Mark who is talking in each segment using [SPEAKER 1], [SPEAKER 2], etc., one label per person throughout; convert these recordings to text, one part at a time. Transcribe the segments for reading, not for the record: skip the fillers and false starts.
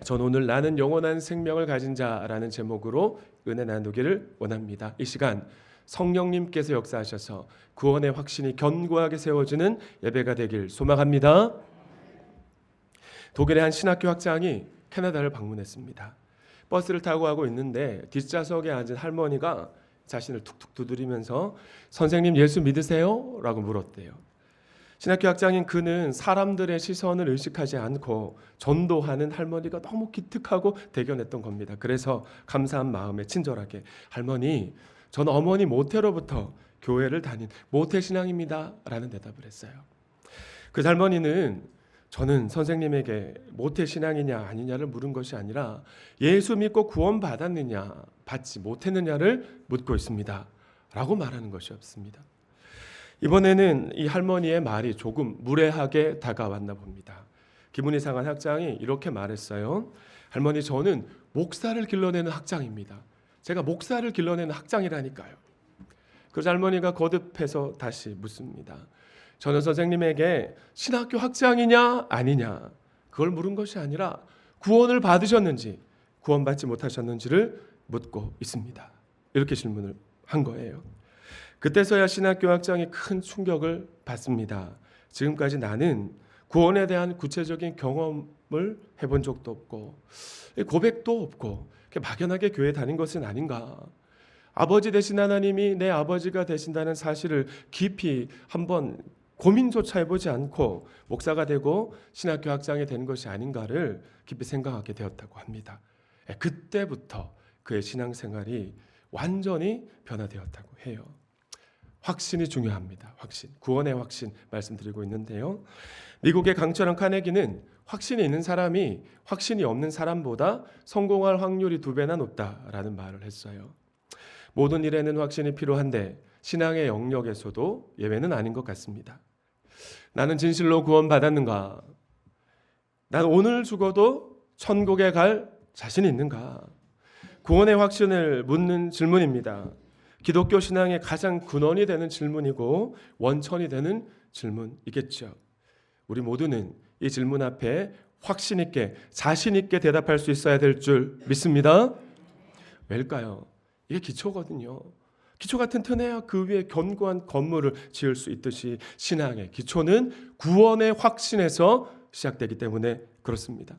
[SPEAKER 1] 전 오늘 나는 영원한 생명을 가진 자라는 제목으로 은혜 나누기를 원합니다. 이 시간 성령님께서 역사하셔서 구원의 확신이 견고하게 세워지는 예배가 되길 소망합니다. 독일의 한 신학교 학장이 캐나다를 방문했습니다. 버스를 타고 가고 있는데 뒷좌석에 앉은 할머니가 자신을 툭툭 두드리면서 선생님 예수 믿으세요? 라고 물었대요. 신학교 학장인 그는 사람들의 시선을 의식하지 않고 전도하는 할머니가 너무 기특하고 대견했던 겁니다. 그래서 감사한 마음에 친절하게 할머니, 전 어머니 모태로부터 교회를 다닌 모태신앙입니다 라는 대답을 했어요. 그 할머니는 저는 선생님에게 모태신앙이냐 아니냐를 물은 것이 아니라 예수 믿고 구원받았느냐 받지 못했느냐를 묻고 있습니다 라고 말하는 것이었습니다. 이번에는 이 할머니의 말이 조금 무례하게 다가왔나 봅니다. 기분이 상한 학장이 이렇게 말했어요. 할머니, 저는 목사를 길러내는 학장입니다. 제가 목사를 길러내는 학장이라니까요. 그래서 할머니가 거듭해서 다시 묻습니다. 저는 선생님에게 신학교 학장이냐 아니냐 그걸 물은 것이 아니라 구원을 받으셨는지 구원받지 못하셨는지를 묻고 있습니다. 이렇게 질문을 한 거예요. 그때서야 신학교 학장이 큰 충격을 받습니다. 지금까지 나는 구원에 대한 구체적인 경험을 해본 적도 없고 고백도 없고 막연하게 교회 다닌 것은 아닌가. 아버지 되신 하나님이 내 아버지가 되신다는 사실을 깊이 한번 고민조차 해보지 않고 목사가 되고 신학교 학장이 된 것이 아닌가를 깊이 생각하게 되었다고 합니다. 그때부터 그의 신앙생활이 완전히 변화되었다고 해요. 확신이 중요합니다. 확신, 구원의 확신 말씀드리고 있는데요. 미국의 강철한 카네기는 확신이 있는 사람이 확신이 없는 사람보다 성공할 확률이 2배나 높다라는 말을 했어요. 모든 일에는 확신이 필요한데 신앙의 영역에서도 예외는 아닌 것 같습니다. 나는 진실로 구원받았는가? 난 오늘 죽어도 천국에 갈 자신이 있는가? 구원의 확신을 묻는 질문입니다. 기독교 신앙의 가장 근원이 되는 질문이고 원천이 되는 질문이겠죠. 우리 모두는 이 질문 앞에 확신 있게 자신 있게 대답할 수 있어야 될 줄 믿습니다. 왜일까요? 이게 기초거든요. 기초가 튼튼해야 그 위에 견고한 건물을 지을 수 있듯이 신앙의 기초는 구원의 확신에서 시작되기 때문에 그렇습니다.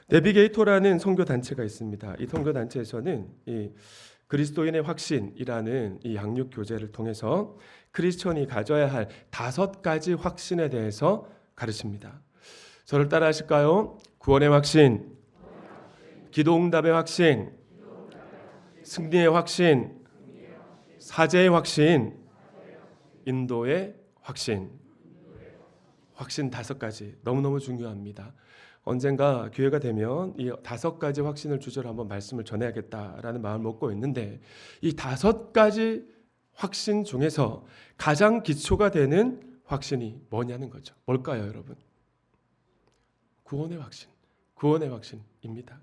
[SPEAKER 1] 내비게이터라는 선교단체가 있습니다. 이 선교단체에서는 이 그리스도인의 확신이라는 이 양육 교재를 통해서 크리스천이 가져야 할 5가지 확신에 대해서 가르칩니다. 저를 따라 하실까요? 구원의 확신, 기도응답의 확신, 승리의 확신, 사제의 확신, 인도의 확신. 확신 5가지 너무너무 중요합니다. 언젠가 기회가 되면 이 5가지 확신을 주제로 한번 말씀을 전해야겠다라는 마음을 먹고 있는데 이 5가지 확신 중에서 가장 기초가 되는 확신이 뭐냐는 거죠. 뭘까요, 여러분? 구원의 확신, 구원의 확신입니다.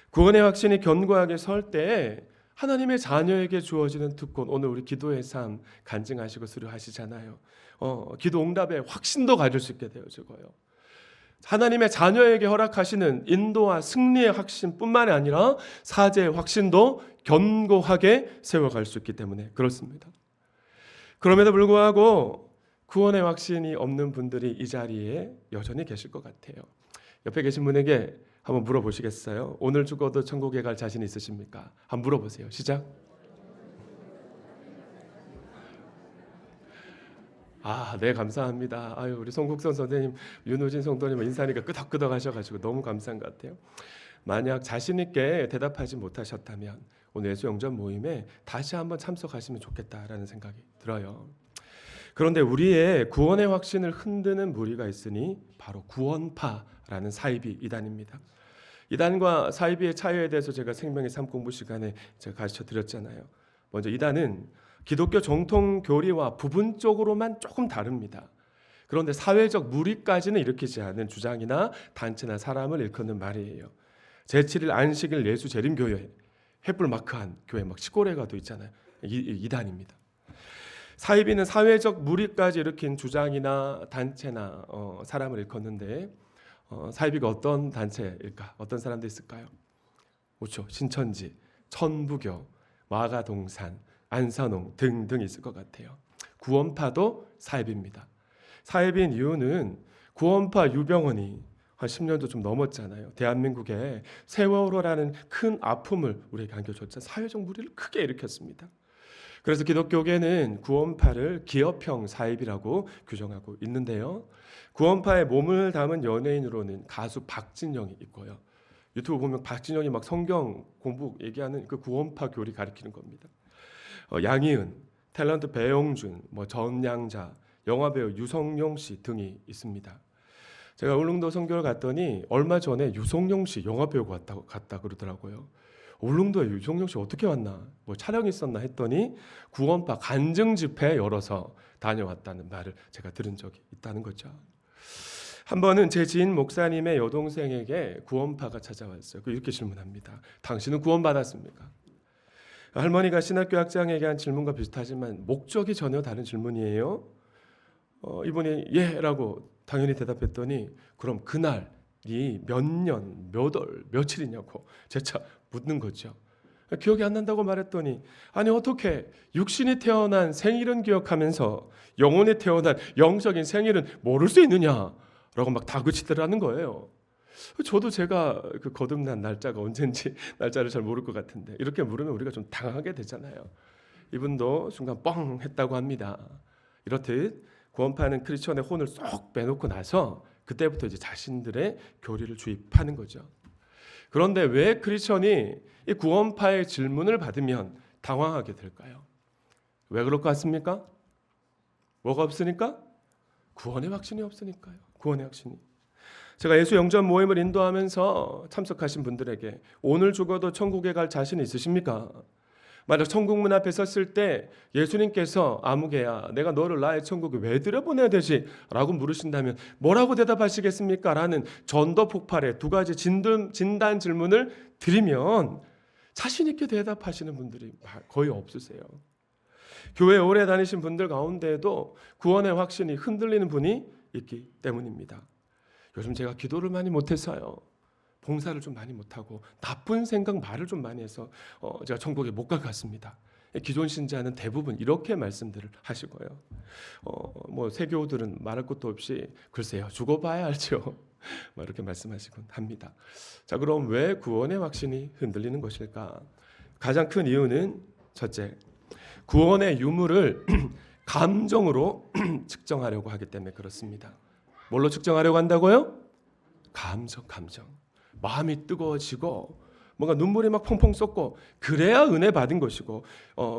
[SPEAKER 1] 구원의 확신이 견고하게 설 때 하나님의 자녀에게 주어지는 특권, 오늘 우리 기도의 삶 간증하시고 수료하시잖아요. 기도 응답의 확신도 가질 수 있게 되어지고요. 하나님의 자녀에게 허락하시는 인도와 승리의 확신뿐만 아니라 사제의 확신도 견고하게 세워갈 수 있기 때문에 그렇습니다. 그럼에도 불구하고 구원의 확신이 없는 분들이 이 자리에 여전히 계실 것 같아요. 옆에 계신 분에게 한번 물어보시겠어요? 오늘 죽어도 천국에 갈 자신 있으십니까? 한번 물어보세요. 시작. 네, 감사합니다. 우리 송국선 선생님, 윤호진 성도님 인사하니까 끄덕끄덕 하셔가지고 너무 감사한 것 같아요. 만약 자신 있게 대답하지 못하셨다면 오늘 예수영전 모임에 다시 한번 참석하시면 좋겠다라는 생각이 들어요. 그런데 우리의 구원의 확신을 흔드는 무리가 있으니 바로 구원파라는 사이비 이단입니다. 이단과 사이비의 차이에 대해서 제가 생명의 삶 공부 시간에 제가 가르쳐 드렸잖아요. 먼저 이단은 기독교 정통 교리와 부분적으로만 조금 다릅니다. 그런데 사회적 무리까지는 일으키지 않은 주장이나 단체나 사람을 일컫는 말이에요. 제7일 안식일 예수 재림교회, 횃불마크한 교회 막 시골에가도 있잖아요. 이단입니다. 사이비는 사회적 무리까지 일으킨 주장이나 단체나 사람을 일컫는데 사이비가 어떤 단체일까? 어떤 사람도 있을까요? 그렇죠. 신천지, 천부교, 마가동산, 안산홍 등등 있을 것 같아요. 구원파도 사이비입니다. 사이비인 이유는 구원파 유병원이 한 10년도 좀 넘었잖아요. 대한민국에 세월호라는 큰 아픔을 우리에게 안겨줬잖아요. 사회적 무리를 크게 일으켰습니다. 그래서 기독교계는 구원파를 기업형 사이비라고 규정하고 있는데요. 구원파에 몸을 담은 연예인으로는 가수 박진영이 있고요. 유튜브 보면 박진영이 막 성경 공부 얘기하는 그 구원파 교리 가리키는 겁니다. 양희은, 탤런트 배용준, 전양자, 영화배우 유성룡 씨 등이 있습니다. 제가 울릉도 선교를 갔더니 얼마 전에 유성룡 씨 영화배우가 갔다 그러더라고요. 울릉도에 유성룡 씨 어떻게 왔나? 촬영이 있었나 했더니 구원파 간증 집회 열어서 다녀왔다는 말을 제가 들은 적이 있다는 거죠. 한 번은 제 지인 목사님의 여동생에게 구원파가 찾아왔어요. 이렇게 질문합니다. 당신은 구원받았습니까? 할머니가 신학교 학장에게 한 질문과 비슷하지만 목적이 전혀 다른 질문이에요. 이분이 예라고 당연히 대답했더니 그럼 그날이 몇 년, 몇 월, 며칠이냐고 재차 묻는 거죠. 기억이 안 난다고 말했더니 아니 어떻게 육신이 태어난 생일은 기억하면서 영혼이 태어난 영적인 생일은 모를 수 있느냐라고 막 다그치더라는 거예요. 저도 제가 그 거듭난 날짜가 언젠지 날짜를 잘 모를 것 같은데 이렇게 물으면 우리가 좀 당황하게 되잖아요. 이분도 순간 뻥 했다고 합니다. 이렇듯 구원파는 크리스천의 혼을 쏙 빼놓고 나서 그때부터 이제 자신들의 교리를 주입하는 거죠. 그런데 왜 크리스천이 이 구원파의 질문을 받으면 당황하게 될까요? 왜 그럴 것 같습니까? 뭐가 없으니까? 구원의 확신이 없으니까요. 구원의 확신이. 제가 예수 영접 모임을 인도하면서 참석하신 분들에게 오늘 죽어도 천국에 갈 자신 있으십니까? 만약 천국 문 앞에 섰을 때 예수님께서 아무개야 내가 너를 나의 천국에 왜 들여보내야 되지? 라고 물으신다면 뭐라고 대답하시겠습니까? 라는 전도 폭발의 두 가지 진단 질문을 드리면 자신 있게 대답하시는 분들이 거의 없으세요. 교회 오래 다니신 분들 가운데에도 구원의 확신이 흔들리는 분이 있기 때문입니다. 요즘 제가 기도를 많이 못해서요. 봉사를 좀 많이 못하고 나쁜 생각 말을 좀 많이 해서 제가 천국에 못 갈 것 같습니다. 기존 신자는 대부분 이렇게 말씀들을 하시고요. 세교들은 말할 것도 없이 글쎄요 죽어봐야 알죠. 이렇게 말씀하시곤 합니다. 자, 그럼 왜 구원의 확신이 흔들리는 것일까? 가장 큰 이유는 첫째, 구원의 유무를 감정으로 측정하려고 하기 때문에 그렇습니다. 뭘로 측정하려고 한다고요? 감정. 마음이 뜨거워지고 뭔가 눈물이 막 펑펑 쏟고 그래야 은혜 받은 것이고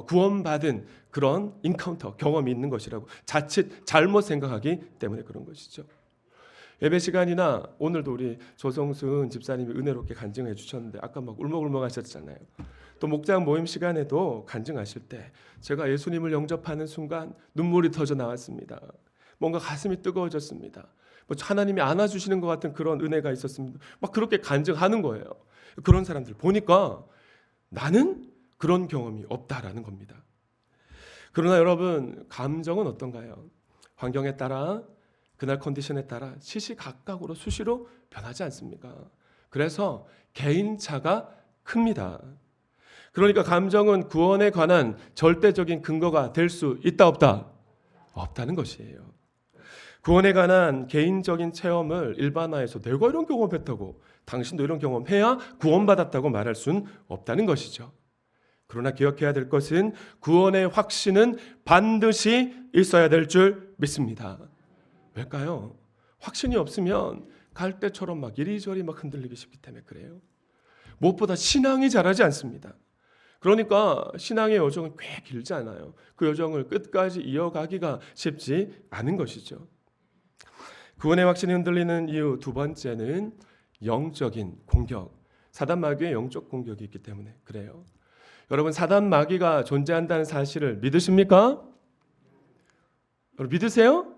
[SPEAKER 1] 구원받은 그런 인카운터 경험이 있는 것이라고 자칫 잘못 생각하기 때문에 그런 것이죠. 예배 시간이나 오늘도 우리 조성순 집사님이 은혜롭게 간증해 주셨는데 아까 막 울먹울먹 하셨잖아요. 또 목장 모임 시간에도 간증하실 때 제가 예수님을 영접하는 순간 눈물이 터져 나왔습니다. 뭔가 가슴이 뜨거워졌습니다. 하나님이 안아주시는 것 같은 그런 은혜가 있었습니다. 막 그렇게 간증하는 거예요. 그런 사람들 보니까 나는 그런 경험이 없다라는 겁니다. 그러나 여러분, 감정은 어떤가요? 환경에 따라 그날 컨디션에 따라 시시각각으로 수시로 변하지 않습니까? 그래서 개인차가 큽니다. 그러니까 감정은 구원에 관한 절대적인 근거가 될 수 있다 없다? 없다는 것이에요. 구원에 관한 개인적인 체험을 일반화해서 내가 이런 경험했다고 당신도 이런 경험해야 구원받았다고 말할 수는 없다는 것이죠. 그러나 기억해야 될 것은 구원의 확신은 반드시 있어야 될 줄 믿습니다. 왜일까요? 확신이 없으면 갈대처럼 막 이리저리 막 흔들리기 쉽기 때문에 그래요. 무엇보다 신앙이 자라지 않습니다. 그러니까 신앙의 여정은 꽤 길지 않아요. 그 여정을 끝까지 이어가기가 쉽지 않은 것이죠. 구원의 확신이 흔들리는 이유 두 번째는 영적인 공격, 사단 마귀의 영적 공격이 있기 때문에 그래요. 여러분, 사단 마귀가 존재한다는 사실을 믿으십니까? 여러분 믿으세요?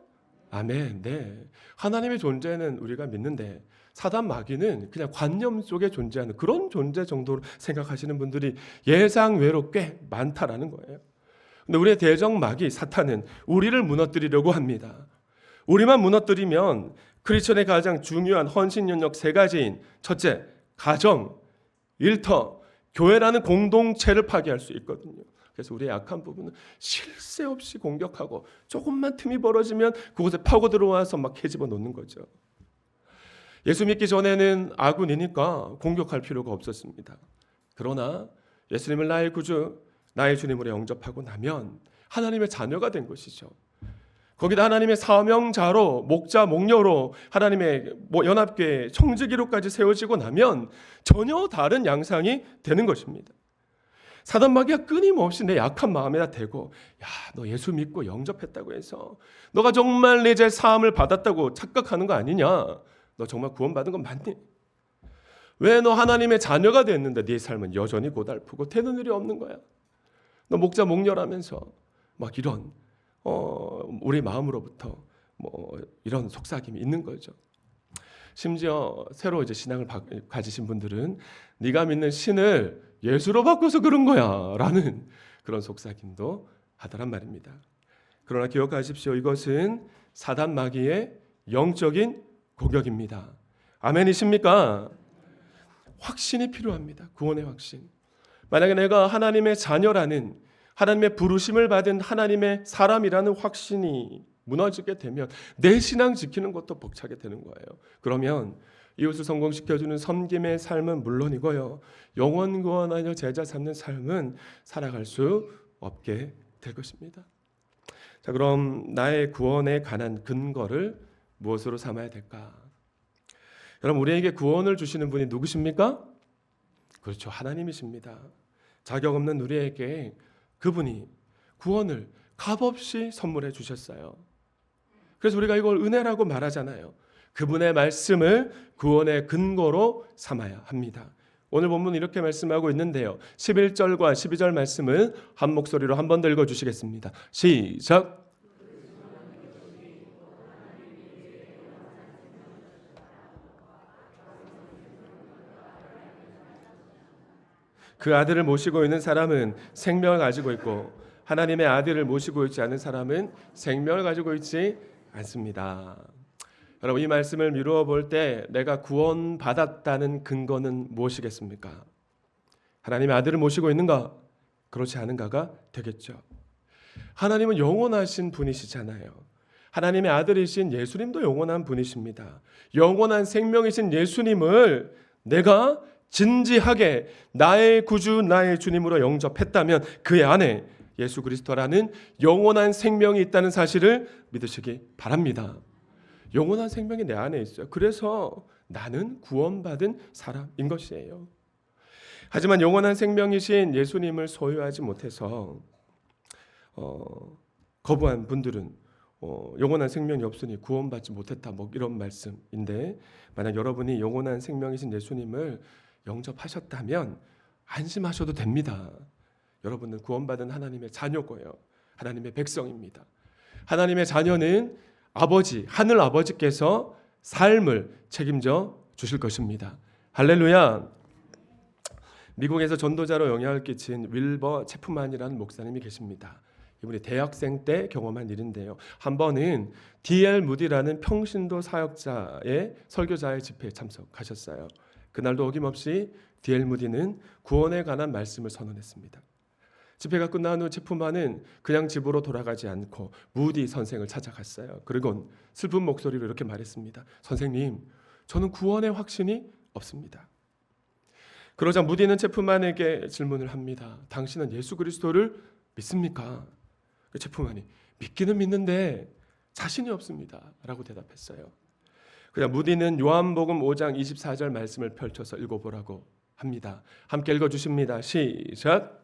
[SPEAKER 1] 아멘. 네. 하나님의 존재는 우리가 믿는데 사단 마귀는 그냥 관념 속에 존재하는 그런 존재 정도로 생각하시는 분들이 예상외로 꽤 많다라는 거예요. 근데 우리의 대적 마귀 사탄은 우리를 무너뜨리려고 합니다. 우리만 무너뜨리면 크리스천의 가장 중요한 헌신 영역 세 가지인 첫째, 가정, 일터, 교회라는 공동체를 파괴할 수 있거든요. 그래서 우리의 약한 부분은 쉴 새 없이 공격하고 조금만 틈이 벌어지면 그곳에 파고 들어와서 막 캐집어 놓는 거죠. 예수 믿기 전에는 아군이니까 공격할 필요가 없었습니다. 그러나 예수님을 나의 구주, 나의 주님으로 영접하고 나면 하나님의 자녀가 된 것이죠. 거기다 하나님의 사명자로, 목자, 목녀로 하나님의 연합교회 청지기로까지 세워지고 나면 전혀 다른 양상이 되는 것입니다. 사단 마귀가 끊임없이 내 약한 마음에다 대고, 야, 너 예수 믿고 영접했다고 해서 너가 정말 내 죄 사함을 받았다고 착각하는 거 아니냐? 너 정말 구원받은 건 맞니? 왜 너 하나님의 자녀가 됐는데 네 삶은 여전히 고달프고 되는 일이 없는 거야? 너 목자 목녀라면서 막 이런 우리 마음으로부터 이런 속삭임이 있는 거죠. 심지어 새로 이제 신앙을 가지신 분들은 네가 믿는 신을 예수로 바꿔서 그런 거야라는 그런 속삭임도 하더란 말입니다. 그러나 기억하십시오. 이것은 사단 마귀의 영적인 공격입니다. 아멘이십니까? 확신이 필요합니다. 구원의 확신. 만약에 내가 하나님의 자녀라는, 하나님의 부르심을 받은 하나님의 사람이라는 확신이 무너지게 되면 내 신앙 지키는 것도 벅차게 되는 거예요. 그러면 이웃을 성공시켜주는 섬김의 삶은 물론이고요, 영원 구원하여 제자 삼는 삶은 살아갈 수 없게 될 것입니다. 자, 그럼 나의 구원에 관한 근거를 무엇으로 삼아야 될까? 여러분, 우리에게 구원을 주시는 분이 누구십니까? 그렇죠, 하나님이십니다. 자격 없는 우리에게 그분이 구원을 값없이 선물해 주셨어요. 그래서 우리가 이걸 은혜라고 말하잖아요. 그분의 말씀을 구원의 근거로 삼아야 합니다. 오늘 본문은 이렇게 말씀하고 있는데요, 11절과 12절 말씀을 한 목소리로 한 번 더 읽어주시겠습니다. 시작. 그 아들을 모시고 있는 사람은 생명을 가지고 있고 하나님의 아들을 모시고 있지 않은 사람은 생명을 가지고 있지 않습니다. 여러분, 이 말씀을 미루어 볼 때 내가 구원받았다는 근거는 무엇이겠습니까? 하나님의 아들을 모시고 있는가? 그렇지 않은가가 되겠죠. 하나님은 영원하신 분이시잖아요. 하나님의 아들이신 예수님도 영원한 분이십니다. 영원한 생명이신 예수님을 내가 진지하게 나의 구주, 나의 주님으로 영접했다면 그의 안에 예수 그리스도라는 영원한 생명이 있다는 사실을 믿으시기 바랍니다. 영원한 생명이 내 안에 있어요. 그래서 나는 구원받은 사람인 것이에요. 하지만 영원한 생명이신 예수님을 소유하지 못해서 거부한 분들은 영원한 생명이 없으니 구원받지 못했다, 이런 말씀인데, 만약 여러분이 영원한 생명이신 예수님을 영접하셨다면 안심하셔도 됩니다. 여러분은 구원받은 하나님의 자녀고요, 하나님의 백성입니다. 하나님의 자녀는 아버지, 하늘 아버지께서 삶을 책임져 주실 것입니다. 할렐루야. 미국에서 전도자로 영향을 끼친 윌버 체프만이라는 목사님이 계십니다. 이분이 대학생 때 경험한 일인데요, 한 번은 D.L. 무디라는 평신도 사역자의 설교자의 집회에 참석하셨어요. 그날도 어김없이 D.L. 무디는 구원에 관한 말씀을 선언했습니다. 집회가 끝난 후 체프만은 그냥 집으로 돌아가지 않고 무디 선생을 찾아갔어요. 그리고 슬픈 목소리로 이렇게 말했습니다. 선생님, 저는 구원의 확신이 없습니다. 그러자 무디는 체프만에게 질문을 합니다. 당신은 예수 그리스도를 믿습니까? 체프만이 믿기는 믿는데 자신이 없습니다 라고 대답했어요. 그냥 무디는 요한복음 5장 24절 말씀을 펼쳐서 읽어보라고 합니다. 함께 읽어주십니다. 시작.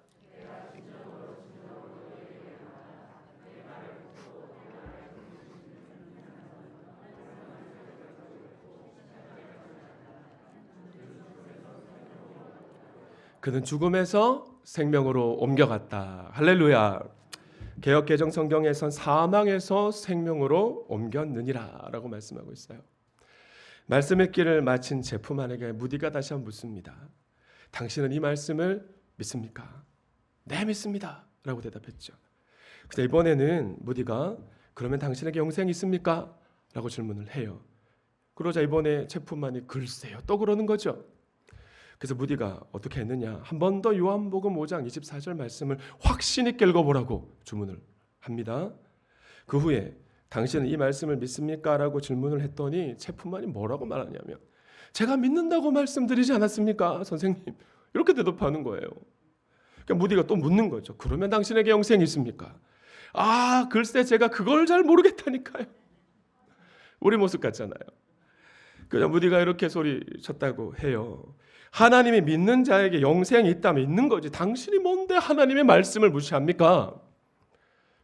[SPEAKER 1] 그는 죽음에서 생명으로 옮겨갔다. 할렐루야. 개역개정 성경에선 사망에서 생명으로 옮겼느니라 라고 말씀하고 있어요. 말씀 읽기를 마친 제프만에게 무디가 다시 한번 묻습니다. 당신은 이 말씀을 믿습니까? 네, 믿습니다 라고 대답했죠. 그래서 이번에는 무디가 그러면 당신에게 영생이 있습니까? 라고 질문을 해요. 그러자 이번에 체프만이 글쎄요 또 그러는 거죠. 그래서 무디가 어떻게 했느냐, 한 번 더 요한복음 5장 24절 말씀을 확신 있게 읽어보라고 주문을 합니다. 그 후에 당신은 이 말씀을 믿습니까? 라고 질문을 했더니 체프만이 뭐라고 말하냐면, 제가 믿는다고 말씀드리지 않았습니까 선생님? 이렇게 대답하는 거예요. 그러니까 무디가 또 묻는 거죠. 그러면 당신에게 영생이 있습니까? 아 글쎄 제가 그걸 잘 모르겠다니까요. 우리 모습 같잖아요. 그냥 무디가 이렇게 소리쳤다고 해요. 하나님이 믿는 자에게 영생이 있다면 있는 거지, 당신이 뭔데 하나님의 말씀을 무시합니까?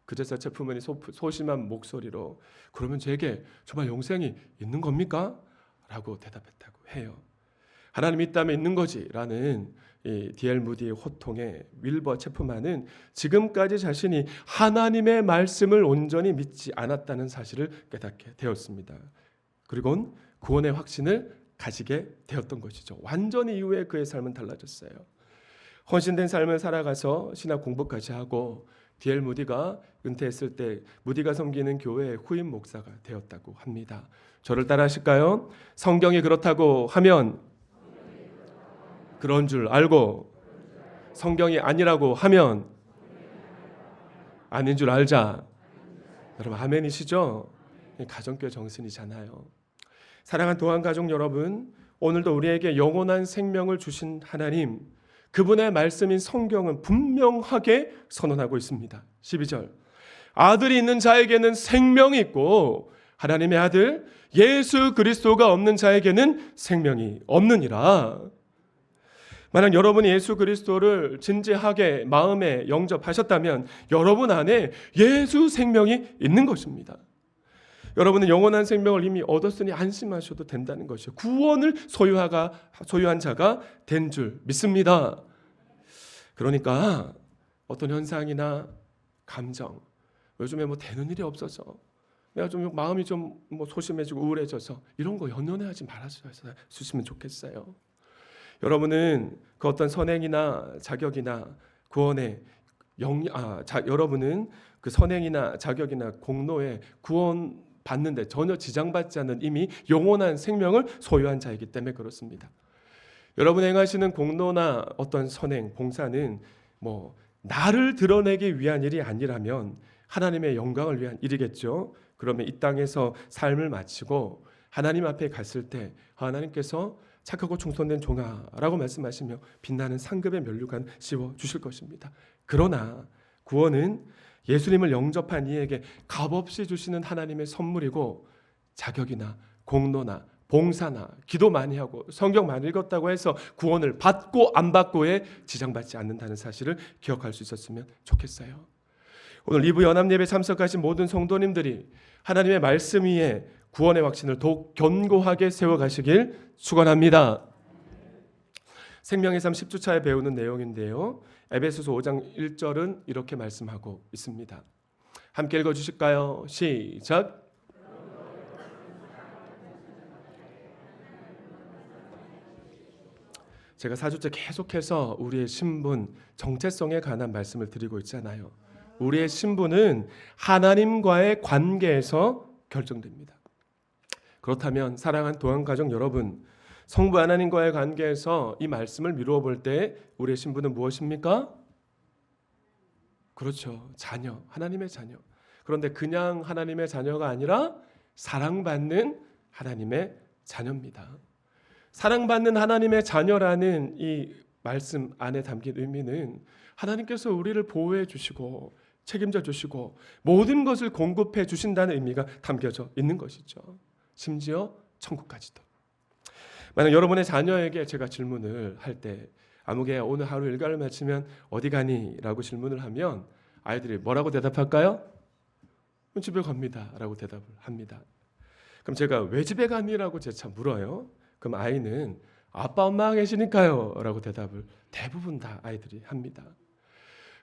[SPEAKER 1] 그제서 체프만이 소심한 목소리로, 그러면 제게 정말 영생이 있는 겁니까? 라고 대답했다고 해요. 하나님이 있다면 있는 거지 라는 이 D.L. 무디의 호통에 윌버 체프만은 지금까지 자신이 하나님의 말씀을 온전히 믿지 않았다는 사실을 깨닫게 되었습니다. 그리고는 구원의 확신을 가지게 되었던 것이죠. 완전히 이후에 그의 삶은 달라졌어요. 헌신된 삶을 살아가서 신학 공부까지 하고 D.L. 무디가 은퇴했을 때 무디가 섬기는 교회의 후임 목사가 되었다고 합니다. 저를 따라 하실까요? 성경이 그렇다고 하면 그런 줄 알고, 성경이 아니라고 하면 아닌 줄 알자. 여러분 아멘이시죠? 가정교회 정신이잖아요. 사랑하는 도안가족 여러분, 오늘도 우리에게 영원한 생명을 주신 하나님, 그분의 말씀인 성경은 분명하게 선언하고 있습니다. 12절, 아들이 있는 자에게는 생명이 있고 하나님의 아들 예수 그리스도가 없는 자에게는 생명이 없느니라. 만약 여러분이 예수 그리스도를 진지하게 마음에 영접하셨다면 여러분 안에 예수 생명이 있는 것입니다. 여러분은 영원한 생명을 이미 얻었으니 안심하셔도 된다는 것이죠. 구원을 소유한 자가 된 줄 믿습니다. 그러니까 어떤 현상이나 감정, 요즘에 뭐 되는 일이 없어서 내가 좀 마음이 좀 뭐 소심해지고 우울해져서 이런 거 연연해하지 말아주시면 좋겠어요. 여러분은 그 어떤 선행이나 자격이나 구원에 여러분은 그 선행이나 자격이나 공로에 구원 받는데 전혀 지장받지 않는 이미 영원한 생명을 소유한 자이기 때문에 그렇습니다. 여러분 행하시는 공로나 어떤 선행, 봉사는 뭐 나를 드러내기 위한 일이 아니라면 하나님의 영광을 위한 일이겠죠. 그러면 이 땅에서 삶을 마치고 하나님 앞에 갔을 때 하나님께서 착하고 충성된 종아라고 말씀하시며 빛나는 상급의 면류관 씌워주실 것입니다. 그러나 구원은 예수님을 영접한 이에게 값없이 주시는 하나님의 선물이고, 자격이나 공로나 봉사나 기도 많이 하고 성경 많이 읽었다고 해서 구원을 받고 안 받고에 지장받지 않는다는 사실을 기억할 수 있었으면 좋겠어요. 오늘 리브 연합예배 참석하신 모든 성도님들이 하나님의 말씀 위에 구원의 확신을 더욱 견고하게 세워가시길 축원합니다. 생명의 삶 10주차에 배우는 내용인데요, 에베소서 5장 1절은 이렇게 말씀하고 있습니다. 함께 읽어주실까요? 시작. 제가 4주째 계속해서 우리의 신분, 정체성에 관한 말씀을 드리고 있잖아요. 우리의 신분은 하나님과의 관계에서 결정됩니다. 그렇다면 사랑하는 도안가족 여러분, 성부 하나님과의 관계에서 이 말씀을 미루어 볼 때 우리의 신분은 무엇입니까? 그렇죠, 자녀, 하나님의 자녀. 그런데 그냥 하나님의 자녀가 아니라 사랑받는 하나님의 자녀입니다. 사랑받는 하나님의 자녀라는 이 말씀 안에 담긴 의미는 하나님께서 우리를 보호해 주시고 책임져 주시고 모든 것을 공급해 주신다는 의미가 담겨져 있는 것이죠. 심지어 천국까지도. 만약 여러분의 자녀에게 제가 질문을 할 때, 아무개 오늘 하루 일과를 마치면 어디 가니? 라고 질문을 하면 아이들이 뭐라고 대답할까요? 집에 갑니다 라고 대답을 합니다. 그럼 제가 왜 집에 가니? 라고 재차 물어요. 그럼 아이는 아빠 엄마가 계시니까요 라고 대답을 대부분 다 아이들이 합니다.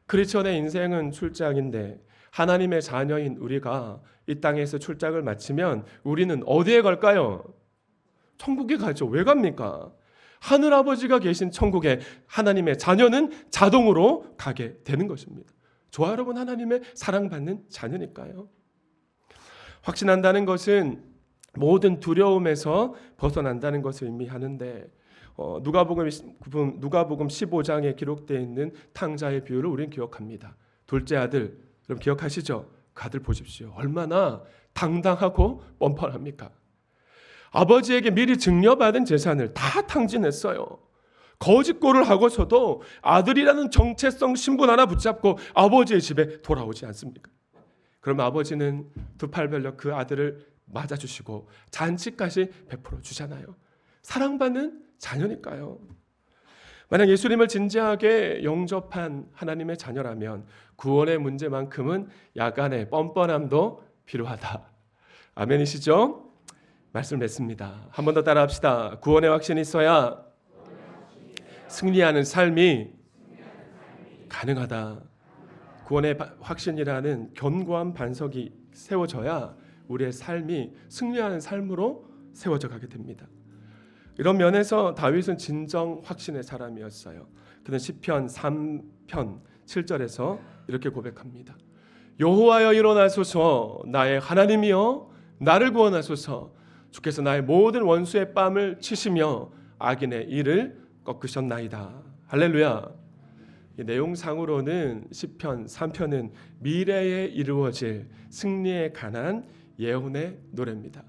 [SPEAKER 1] 크리스천의 인생은 출장인데 하나님의 자녀인 우리가 이 땅에서 출장을 마치면 우리는 어디에 갈까요? 천국에 가죠. 왜 갑니까? 하늘아버지가 계신 천국에 하나님의 자녀는 자동으로 가게 되는 것입니다. 저와 여러분 하나님의 사랑받는 자녀니까요. 확신한다는 것은 모든 두려움에서 벗어난다는 것을 의미하는데 누가복음 15장에 기록되어 있는 탕자의 비유를 우리는 기억합니다. 둘째 아들, 여러분 기억하시죠? 그 아들 보십시오. 얼마나 당당하고 뻔뻔합니까? 아버지에게 미리 증여받은 재산을 다 탕진했어요. 거짓골을 하고서도 아들이라는 정체성 신분 하나 붙잡고 아버지의 집에 돌아오지 않습니까? 그러면 아버지는 두 팔 벌려 그 아들을 맞아주시고 잔치까지 베풀어 주잖아요. 사랑받는 자녀니까요. 만약 예수님을 진지하게 영접한 하나님의 자녀라면 구원의 문제만큼은 약간의 뻔뻔함도 필요하다. 아멘이시죠? 말씀 맺습니다. 한 번 더 따라합시다. 구원의 확신이 있어야 승리하는 삶이 가능하다. 구원의 확신이라는 견고한 반석이 세워져야 우리의 삶이 승리하는 삶으로 세워져 가게 됩니다. 이런 면에서 다윗은 진정 확신의 사람이었어요. 그는 시편 3편 7절에서 이렇게 고백합니다. 여호와여 일어나소서, 나의 하나님이여 나를 구원하소서. 주께서 나의 모든 원수의 뺨을 치시며 악인의 일을 꺾으셨나이다. 할렐루야. 이 내용상으로는 시편 3편은 미래에 이루어질 승리에 관한 예언의 노래입니다.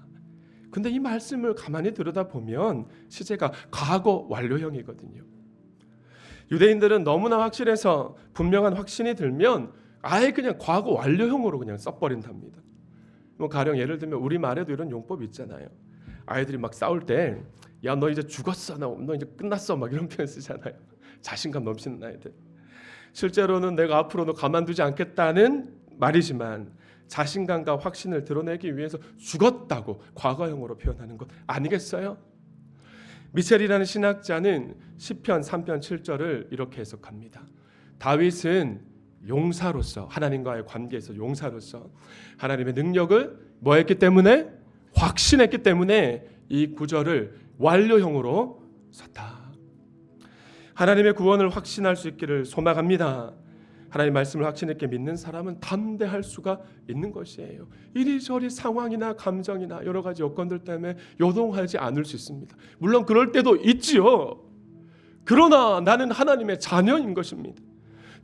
[SPEAKER 1] 근데 이 말씀을 가만히 들여다보면 시제가 과거 완료형이거든요. 유대인들은 너무나 확실해서 분명한 확신이 들면 아예 그냥 과거 완료형으로 그냥 써버린답니다. 뭐 가령 예를 들면 우리 말에도 이런 용법이 있잖아요. 아이들이 막 싸울 때 야 너 이제 죽었어, 너 이제 끝났어 막 이런 표현 쓰잖아요. 자신감 넘치는 아이들. 실제로는 내가 앞으로 너 가만두지 않겠다는 말이지만 자신감과 확신을 드러내기 위해서 죽었다고 과거형으로 표현하는 것 아니겠어요? 미첼이라는 신학자는 시편 3편 7절을 이렇게 해석합니다. 다윗은 용사로서 하나님과의 관계에서 용사로서 하나님의 능력을 뭐 했기 때문에? 확신했기 때문에 이 구절을 완료형으로 썼다. 하나님의 구원을 확신할 수 있기를 소망합니다. 하나님 말씀을 확신 있게 믿는 사람은 담대할 수가 있는 것이에요. 이리저리 상황이나 감정이나 여러 가지 여건들 때문에 요동하지 않을 수 있습니다. 물론 그럴 때도 있지요. 그러나 나는 하나님의 자녀인 것입니다.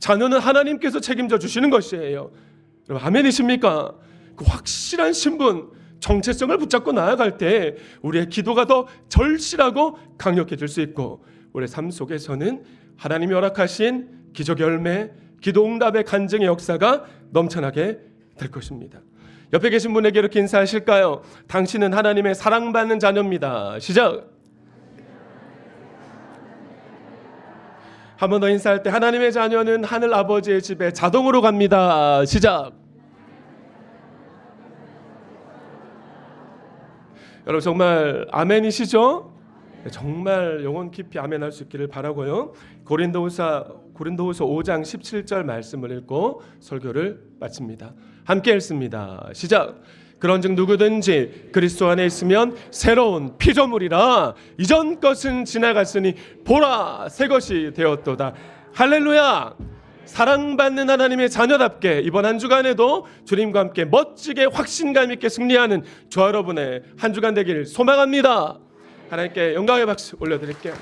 [SPEAKER 1] 자녀는 하나님께서 책임져 주시는 것이에요. 여러분 아멘이십니까? 그 확실한 신분, 정체성을 붙잡고 나아갈 때 우리의 기도가 더 절실하고 강력해질 수 있고 우리의 삶 속에서는 하나님이 허락하신 기적의 열매, 기도 응답의 간증의 역사가 넘쳐나게 될 것입니다. 옆에 계신 분에게 이렇게 인사하실까요? 당신은 하나님의 사랑받는 자녀입니다. 시작. 한 번 더 인사할 때 하나님의 자녀는 하늘 아버지의 집에 자동으로 갑니다. 시작. 여러분 정말 아멘이시죠? 정말 영혼 깊이 아멘할 수 있기를 바라고요. 고린도후서 5장 17절 말씀을 읽고 설교를 마칩니다. 함께 읽습니다. 시작. 그런즉 누구든지 그리스도 안에 있으면 새로운 피조물이라 이전 것은 지나갔으니 보라 새 것이 되었도다. 할렐루야. 사랑받는 하나님의 자녀답게 이번 한 주간에도 주님과 함께 멋지게 확신감 있게 승리하는 저와 여러분의 한 주간 되기를 소망합니다. 하나님께 영광의 박수 올려드릴게요.